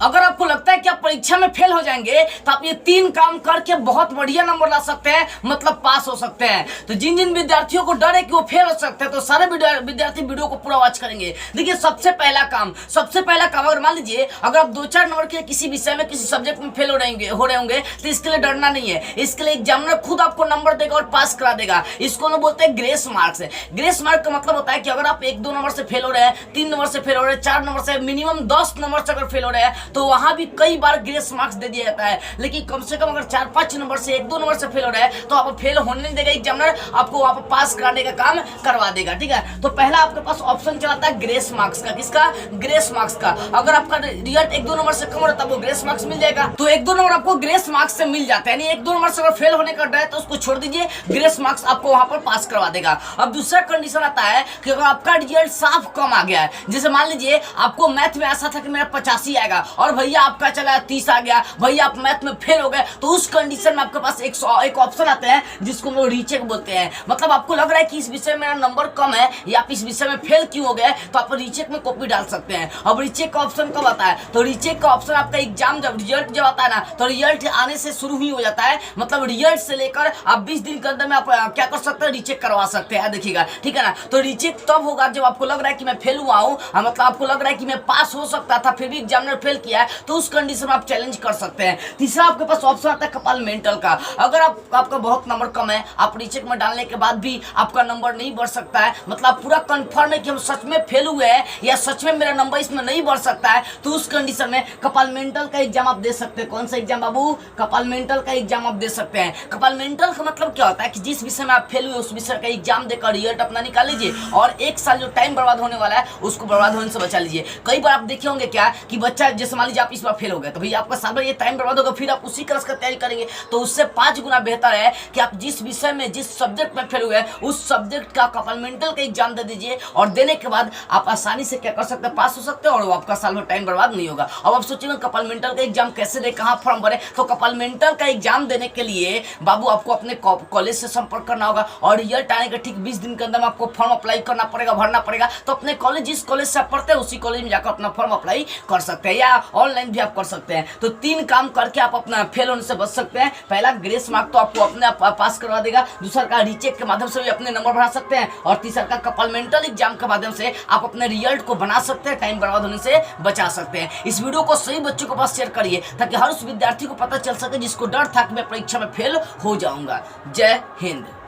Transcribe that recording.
अगर आपको लगता है कि आप परीक्षा में फेल हो जाएंगे तो आप ये 3 काम करके बहुत बढ़िया नंबर ला सकते हैं, मतलब पास हो सकते हैं। तो जिन जिन विद्यार्थियों को डर है कि वो फेल हो सकते हैं, तो सारे विद्यार्थी वीडियो को पूरा वॉच करेंगे। देखिए सबसे पहला काम अगर मान लीजिए अगर आप 2-4 नंबर के किसी विषय में किसी सब्जेक्ट में फेल हो रहे होंगे तो इसके लिए डरना नहीं है। इसके लिए एग्जामिनर खुद आपको नंबर देगा और पास करा देगा। इसको लोग बोलते हैं ग्रेस मार्क्स। ग्रेस मार्क का मतलब होता है कि अगर आप 1-2 नंबर से फेल हो रहे हैं, 3 नंबर से फेल हो रहे हैं, 4 नंबर से, मिनिमम 10 नंबर से अगर फेल हो रहे हैं तो वहां भी कई बार ग्रेस मार्क्स दे दिया जाता है। लेकिन कम से कम अगर 4-5 नंबर से 1-2 नंबर से फेल हो रहे हैं तो आप फेल होने नहीं देगा एग्जामिनर, आपको वहां पर पास कराने का काम करवा देगा। ठीक है, तो पहला आपके पास ऑप्शन चलाता है ग्रेस मार्क्स का। किसका? ग्रेस मार्क्स का। अगर आपका रिजल्ट 1-2 नंबर से कम रहता है वो ग्रेस मार्क्स मिल जाएगा। तो 1-2 नंबर आपको ग्रेस मार्क्स से मिल जाता है। यानी 1-2 नंबर से अगर फेल होने का डर है तो उसको छोड़ दीजिए, ग्रेस मार्क्स आपको वहां पर पास करवा देगा। अब दूसरा कंडीशन आता है कि अगर आपका रिजल्ट साफ कम आ गया है, जैसे मान लीजिए आपको मैथ में ऐसा था कि मेरा 85 आएगा और भैया आपका चला 30 आ गया, भैया आप मैथ में फेल हो गए, तो उस कंडीशन में आपके पास एक ऑप्शन आते हैं जिसको लोग रीचेक बोलते हैं। मतलब आपको लग रहा है कि इस विषय में मेरा नंबर कम है या आप इस विषय में फेल क्यों हो गए, तो आप रीचेक में कॉपी डाल सकते हैं। अब रीचेक का ऑप्शन कब आता है? तो रीचेक का ऑप्शन आपका एग्जाम जब रिजल्ट जब आता है ना, तो रिजल्ट आने से शुरू ही हो जाता है। मतलब रिजल्ट से लेकर आप 20 दिन के अंदर में आप क्या कर सकते हैं, रीचेक करवा सकते हैं। देखिएगा, ठीक है ना। तो रीचेक तब होगा जब आपको लग रहा है कि मैं फेल हुआ हूँ, मतलब आपको लग रहा है कि मैं पास हो सकता था फिर भी एग्जामिनर फेल किया है, तो उस कंडीशन में आप चैलेंज कर सकते हैं। तीसरा आपके पास ऑप्शन आता है कपाल मेंटल का। अगर आपका बहुत नंबर कम है, आप रीचेक में डालने के बाद भी आपका नंबर नहीं बढ़ सकता है, मतलब पूरा कंफर्म है कि हम सच में फेल हुए हैं या सच में मेरा नंबर इसमें नहीं बढ़ सकता है, तो उस कंडीशन में कपाल मेंटल का एग्जाम आप दे सकते हैं। कौन सा एग्जाम बाबू? कपाल मेंटल का एग्जाम आप दे सकते हैं। कपाल मेंटल का मतलब क्या होता है कि जिस विषय में आप फेल हुए उस विषय का एग्जाम देकर रिजल्ट अपना निकाल लीजिए और 1 साल जो टाइम बर्बाद होने वाला है उसको बर्बाद होने से बचा लीजिए। कई बार आप देखे होंगे क्या कि बच्चा, जैसे मान लीजिए आप इस बार फेल हो गए तो भैया आपका साल भर ये टाइम बर्बाद होगा, फिर आप उसी क्लास का तैयारी करेंगे, तो उससे 5 गुना बेहतर है कि आप जिस विषय में जिस सब्जेक्ट में फेल हुए उस सब्जेक्ट का कपाल मेंटल का एग्जाम दे दीजिए और देने के बाद आप आसानी से क्या कर सकते हैं, पास हो सकते हैं और आपका साल भर टाइम बर्बाद नहीं होगा। अब आप सोचिएगा कपाल मेंटल का एग्जाम कैसे दे, कहाँ फॉर्म भरे? तो कपाल मेंटल का एग्जाम देने के लिए बाबू आपको अपने कॉलेज से संपर्क करना होगा और रिजल्ट आने के ठीक 20 दिन के अंदर में आपको फॉर्म अप्लाई करना पड़ेगा, भरना पड़ेगा। तो अपने कॉलेज, जिस कॉलेज से आप पढ़ते हैं उसी कॉलेज में जाकर अपना फॉर्म अप्लाई कर सकते हैं या ऑनलाइन भी आप कर सकते हैं। तो 3 काम करके आप अपना फेल होने से बच सकते हैं। पहला ग्रेस मार्क तो आपको अपने आप पास करवा देगा, दूसरा का रीचेक के माध्यम से भी अपने नंबर बढ़ा सकते हैं और तीसरा का कपाल मेंटल एग्जाम के माध्यम से आप अपने रिजल्ट को बना सकते हैं, टाइम बर्बाद होने से बचा सकते हैं। इस वीडियो को सही बच्चों के पास शेयर करिए ताकि हर उस विद्यार्थी को पता चल सके जिसको डर था कि मैं परीक्षा में फेल हो जाऊंगा। जय हिंद।